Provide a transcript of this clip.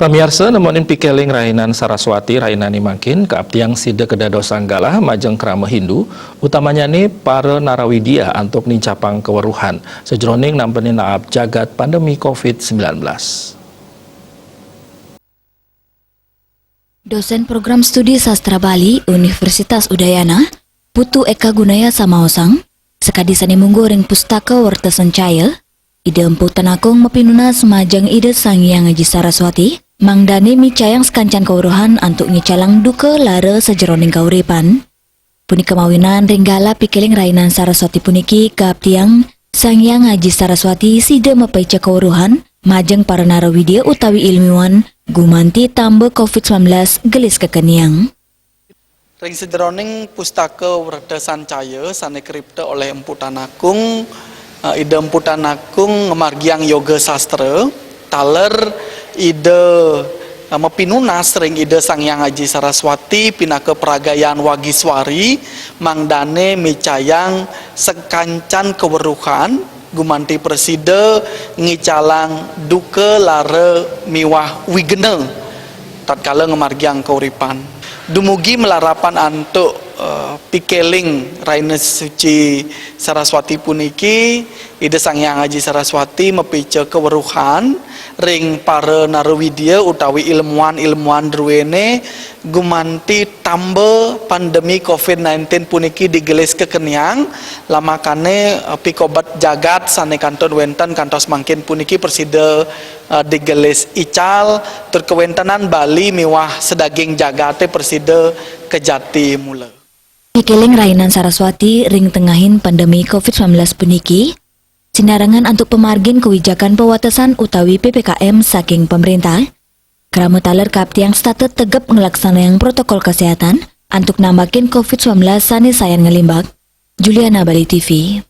Pemirsa, nemonin pikeling Rainan Saraswati Rainani makin keabtiang sida kedado sanggala majeng krama Hindu, utamanya nih para narawidia untuk nincapang keweruhan sejroning nampenin naap jagat pandemi COVID-19. Dosen program studi sastra Bali Universitas Udayana, Putu Eka Gunaya Samaosang, sekadi sani munggu ring pustaka warta sencaya, ide empu tanakung mapinuna semajang ide Sang Hyang Haji Saraswati, mangdane micayang sekancan kauruhan antuk nyicalang duka lara sejeroning kauripan. Puni kemawinan ringgala pikeling Rainan Saraswati puniki kaabtiang Sang Hyang Haji Saraswati sida mapaica kauruhan, majeng para narawidia utawi ilmuwan gumanti tambah COVID-19 gelis kekeniang. Ring sederoning pustaka Werda Sancaya sane kripta oleh Empu Tanakung, ide Empu Tanakung ngemargiang yoga sastra, taler ide mapinuna sering ide Sang Hyang Haji Saraswati pinaka peragayaan Wagiswari mangdane micayang sekancan keweruhan gumanti presida ngicalang duka lara miwah wigena tatkala ngemargiang kauripan dumugi melarapan antuk pikeling Raina Suci Saraswati puniki ide Sang Hyang Haji Saraswati mepica keweruhan ring para narawidia utawi ilmuwan druene gumanti tambah pandemi COVID-19 puniki digelis kekeniang lamakane pikobat jagat sane kanton wenten kantos mangkin puniki persida digelis ical terkewentanan Bali miwah sedaging jagate persida kejati mula. Pikeling Rainan Saraswati ring tengahin pandemi COVID-19 puniki, sinarangan untuk pemargin kewijakan pewatasan utawi PPKM saking pemerintah, krama taler kaabtiang status tegap ngelaksanaan protokol kesehatan untuk nambakin COVID-19 sane sayan ngelimbak. Juliana, Bali TV.